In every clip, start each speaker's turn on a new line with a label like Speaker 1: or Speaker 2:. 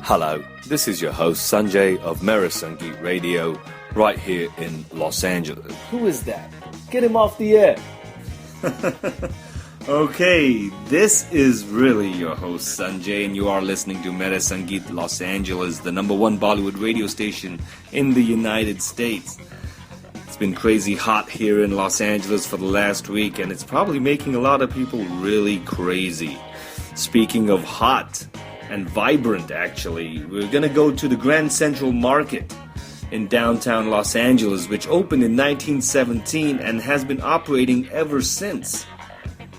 Speaker 1: Hello, this is your host Sanjay of Mera Sangeet Radio, right here in Los Angeles.
Speaker 2: Who is that? Get him off the air.
Speaker 1: Okay, this is really your host Sanjay, and you are listening to Mera Sangeet Los Angeles, the #1 Bollywood radio station in the United States. It's been crazy hot here in Los Angeles for the last week, and it's probably making a lot of people really crazy. Speaking of hot and vibrant, actually, we're gonna go to the Grand Central Market in downtown Los Angeles, which opened in 1917 and has been operating ever since.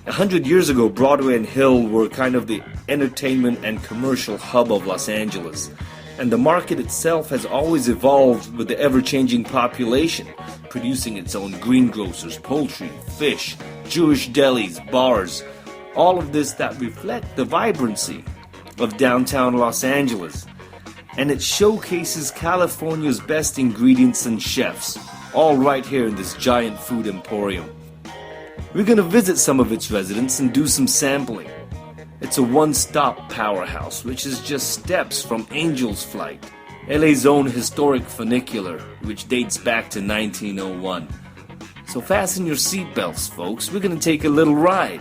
Speaker 1: 100 years ago, Broadway and Hill were kind of the entertainment and commercial hub of Los Angeles. And the market itself has always evolved with the ever-changing population, producing its own greengrocers, poultry, fish, Jewish delis, bars, all of this that reflect the vibrancy of downtown Los Angeles. And it showcases California's best ingredients and chefs, all right here in this giant food emporium. We're going to visit some of its residents and do some sampling. It's a one-stop powerhouse, which is just steps from Angel's Flight, LA's own historic funicular, which dates back to 1901. So fasten your seatbelts, folks. We're going to take a little ride.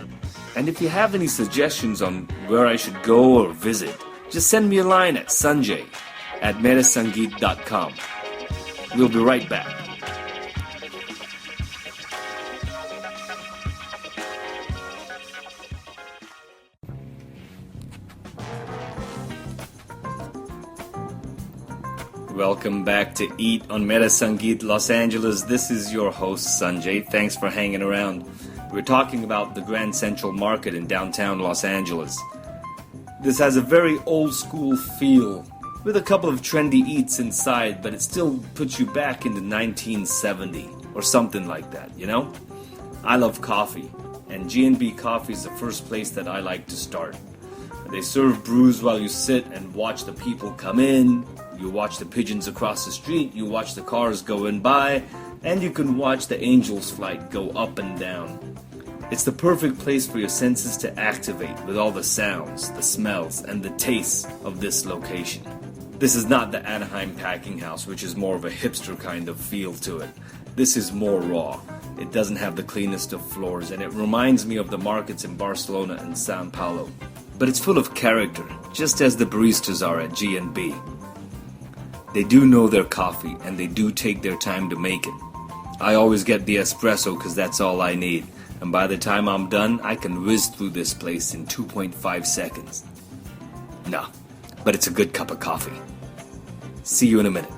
Speaker 1: And if you have any suggestions on where I should go or visit, just send me a line at sanjay@merasangeet.com. We'll be right back. Welcome back to Eat on Mera Sangeet Los Angeles. This is your host Sanjay. Thanks for hanging around. We're talking about the Grand Central Market in downtown Los Angeles. This has a very old school feel with a couple of trendy eats inside, but it still puts you back into 1970 or something like that, you know? I love coffee, and G&B Coffee is the first place that I like to start. They serve brews while you sit and watch the people come in. You watch the pigeons across the street, you watch the cars going by, and you can watch the Angel's Flight go up and down. It's the perfect place for your senses to activate with all the sounds, the smells, and the tastes of this location. This is not the Anaheim Packing House, which is more of a hipster kind of feel to it. This is more raw. It doesn't have the cleanest of floors, and it reminds me of the markets in Barcelona and Sao Paulo. But it's full of character, just as the baristas are at G&B. They do know their coffee, and they do take their time to make it. I always get the espresso because that's all I need. And by the time I'm done, I can whiz through this place in 2.5 seconds. No, but it's a good cup of coffee. See you in a minute.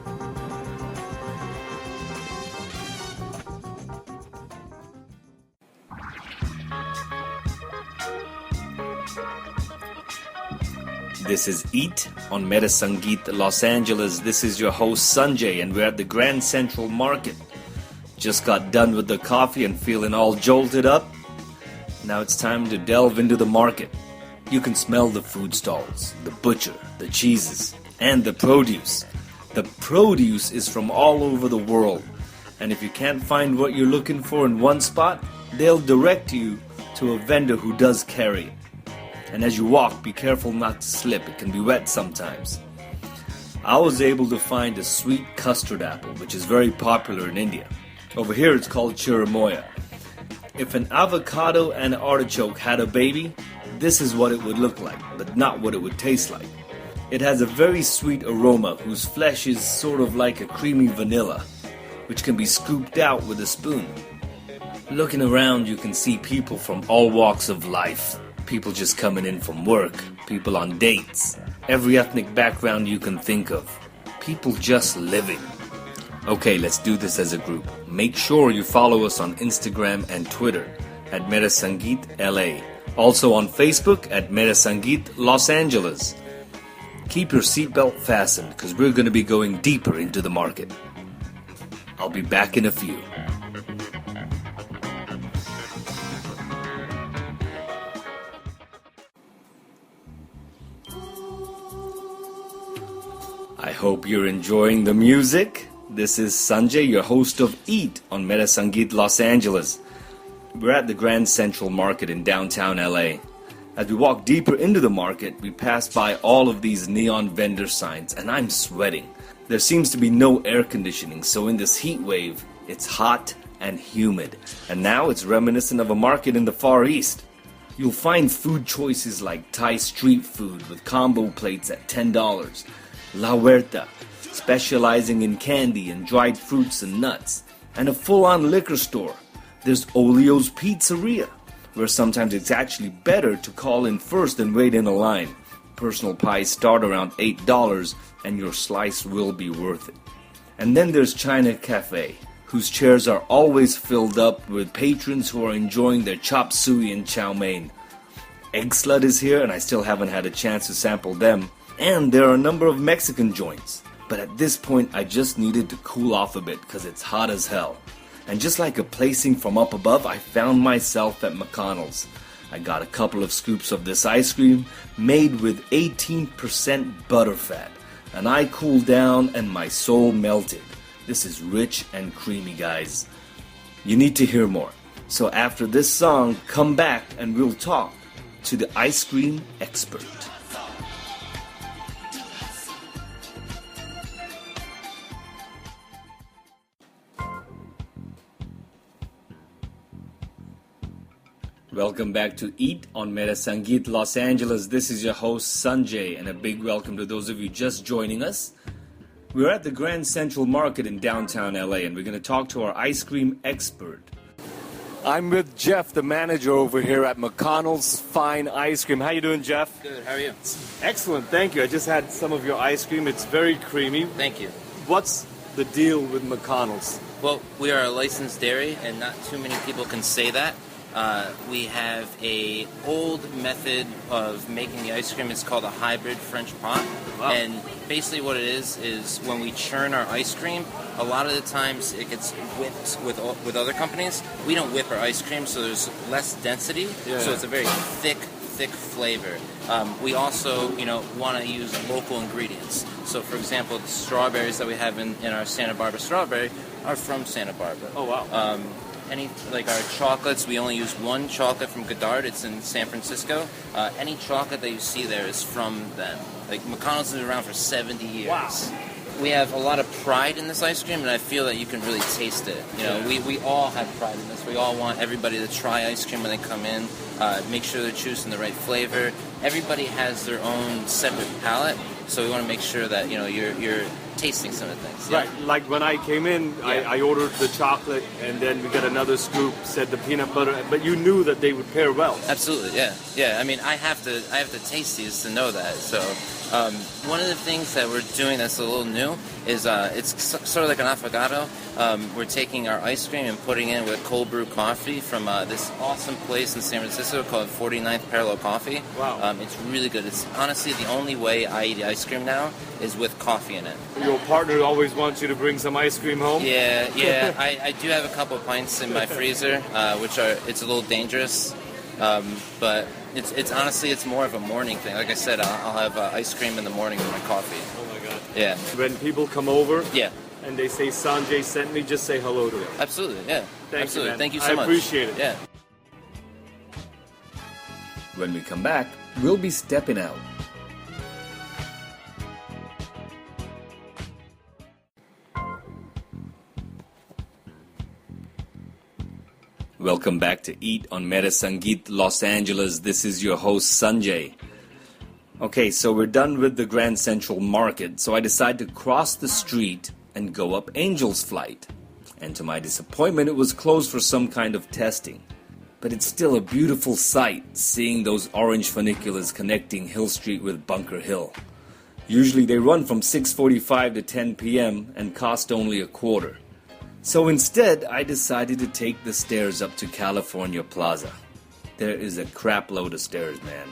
Speaker 1: This is Eat on Mera Sangeet Los Angeles. This is your host Sanjay, and we're at the Grand Central Market. Just got done with the coffee and feeling all jolted up. Now it's time to delve into the market. You can smell the food stalls, the butcher, the cheeses, and the produce. The produce is from all over the world. And if you can't find what you're looking for in one spot, they'll direct you to a vendor who does carry it. And as you walk, be careful not to slip. It can be wet sometimes. I was able to find a sweet custard apple, which is very popular in India. Over here it's called chirimoya. If an avocado and an artichoke had a baby, this is what it would look like, but not what it would taste like. It has a very sweet aroma whose flesh is sort of like a creamy vanilla, which can be scooped out with a spoon. Looking around, you can see people from all walks of life. People just coming in from work, people on dates, every ethnic background you can think of. People just living. Okay, let's do this as a group. Make sure you follow us on Instagram and Twitter at Mera Sangeet LA. Also on Facebook at Mera Sangeet Los Angeles. Keep your seatbelt fastened because we're going to be going deeper into the market. I'll be back in a few. I hope you're enjoying the music. This is Sanjay, your host of Eat on Mera Sangeet Los Angeles. We're at the Grand Central Market in downtown LA. As we walk deeper into the market, we pass by all of these neon vendor signs, and I'm sweating. There seems to be no air conditioning, so in this heat wave, it's hot and humid. And now it's reminiscent of a market in the Far East. You'll find food choices like Thai street food with combo plates at $10, La Huerta, specializing in candy and dried fruits and nuts, and a full-on liquor store. There's Olio's Pizzeria, where sometimes it's actually better to call in first and wait in a line. Personal pies start around $8 and your slice will be worth it. And then there's China Cafe, whose chairs are always filled up with patrons who are enjoying their chop suey and chow mein. Egg Slut is here and I still haven't had a chance to sample them. And there are a number of Mexican joints. But at this point I just needed to cool off a bit because it's hot as hell. And just like a placing from up above, I found myself at McConnell's. I got a couple of scoops of this ice cream made with 18% butterfat. And I cooled down and my soul melted. This is rich and creamy, guys. You need to hear more. So after this song, come back and we'll talk to the ice cream expert. Welcome back to Eat on Mera, Sangeet, Los Angeles. This is your host Sanjay, and a big welcome to those of you just joining us. We're at the Grand Central Market in downtown LA, and we're going to talk to our ice cream expert. I'm with Jeff, the manager over here at McConnell's Fine Ice Cream. How you doing, Jeff?
Speaker 3: Good, how are you?
Speaker 1: Excellent, thank you. I just had some of your ice cream. It's very creamy.
Speaker 3: Thank you.
Speaker 1: What's the deal with McConnell's?
Speaker 3: Well, we are a licensed dairy, and not too many people can say that. We have a old method of making the ice cream. It's called a hybrid French pot.
Speaker 1: Wow.
Speaker 3: And basically what it is when we churn our ice cream, a lot of the times it gets whipped with other companies. We don't whip our ice cream, so there's less density.
Speaker 1: Yeah.
Speaker 3: So it's a very thick flavor. We also, want to use local ingredients. So, for example, the strawberries that we have in our Santa Barbara strawberry are from Santa Barbara.
Speaker 1: Oh, wow.
Speaker 3: Our chocolates, we only use one chocolate from Goddard. It's in San Francisco. Any chocolate that you see there is from them. Like, McConnell's has been around for 70 years.
Speaker 1: Wow.
Speaker 3: We have a lot of pride in this ice cream, and I feel that you can really taste it. We all have pride in this. We all want everybody to try ice cream when they come in, make sure they're choosing the right flavor. Everybody has their own separate palate, so we want to make sure that, you're tasting some of the things.
Speaker 4: Right, like when I came in,
Speaker 3: Yeah.
Speaker 4: I ordered the chocolate, and then we got another scoop, said the peanut butter, but you knew that they would pair well.
Speaker 3: Absolutely, yeah. I mean, I have to taste these to know that. So, one of the things that we're doing that's a little new is it's sort of like an affogato. We're taking our ice cream and putting it with cold brew coffee from this awesome place in San Francisco called 49th Parallel Coffee.
Speaker 4: Wow.
Speaker 3: It's really good. It's honestly the only way I eat ice cream now is with coffee in it.
Speaker 4: Your partner always wants you to bring some ice cream home?
Speaker 3: Yeah. I do have a couple pints in my freezer, it's a little dangerous, but it's honestly it's more of a morning thing. Like I said, I'll have ice cream in the morning with my coffee.
Speaker 4: Oh my God.
Speaker 3: Yeah.
Speaker 4: When people come over
Speaker 3: Yeah.
Speaker 4: and they say Sanjay sent me, just say hello to them.
Speaker 3: Absolutely. Yeah.
Speaker 4: Thank you, man.
Speaker 3: Thank you so
Speaker 4: I
Speaker 3: much.
Speaker 4: appreciate it.
Speaker 3: Yeah.
Speaker 1: When we come back, we'll be stepping out. Welcome back to Eat on Mera, Sangeet, Los Angeles. This is your host Sanjay. Okay, so we're done with the Grand Central Market, so I decided to cross the street and go up Angel's Flight. And to my disappointment, it was closed for some kind of testing. But it's still a beautiful sight, seeing those orange funiculars connecting Hill Street with Bunker Hill. Usually they run from 6:45 to 10 p.m. and cost only $0.25. So instead, I decided to take the stairs up to California Plaza. There is a crap load of stairs, man.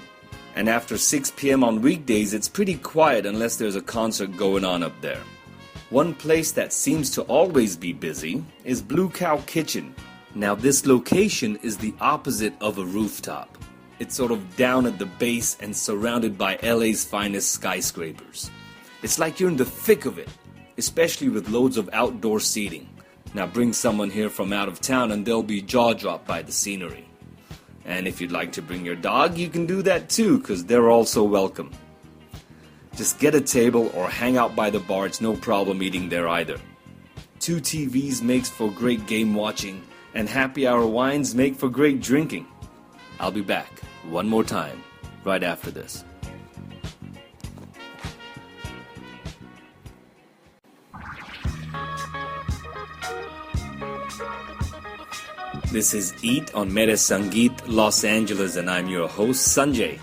Speaker 1: And after 6 p.m. on weekdays, it's pretty quiet unless there's a concert going on up there. One place that seems to always be busy is Blue Cow Kitchen. Now this location is the opposite of a rooftop. It's sort of down at the base and surrounded by LA's finest skyscrapers. It's like you're in the thick of it, especially with loads of outdoor seating. Now bring someone here from out of town and they'll be jaw-dropped by the scenery. And if you'd like to bring your dog, you can do that too, because they're also welcome. Just get a table or hang out by the bar, it's no problem eating there either. 2 TVs makes for great game watching, and happy hour wines make for great drinking. I'll be back one more time, right after this. This is Eat on Mera Sangeet, Los Angeles, and I'm your host, Sanjay.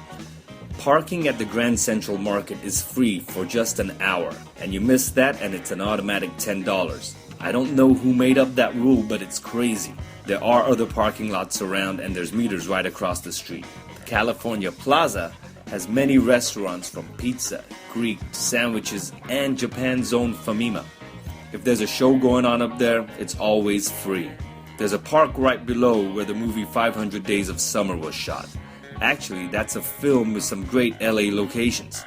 Speaker 1: Parking at the Grand Central Market is free for just an hour, and you miss that and it's an automatic $10. I don't know who made up that rule, but it's crazy. There are other parking lots around and there's meters right across the street. California Plaza has many restaurants from pizza, Greek, sandwiches, and Japan's own famima. If there's a show going on up there, it's always free. There's a park right below where the movie 500 Days of Summer was shot. Actually, that's a film with some great LA locations.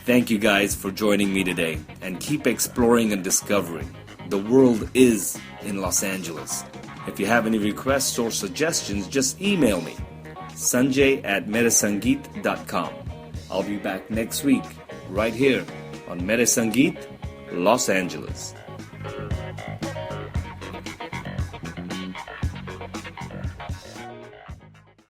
Speaker 1: Thank you guys for joining me today, and keep exploring and discovering. The world is in Los Angeles. If you have any requests or suggestions, just email me, sanjay@merasangeet.com. I'll be back next week, right here on Mera Sangeet, Los Angeles.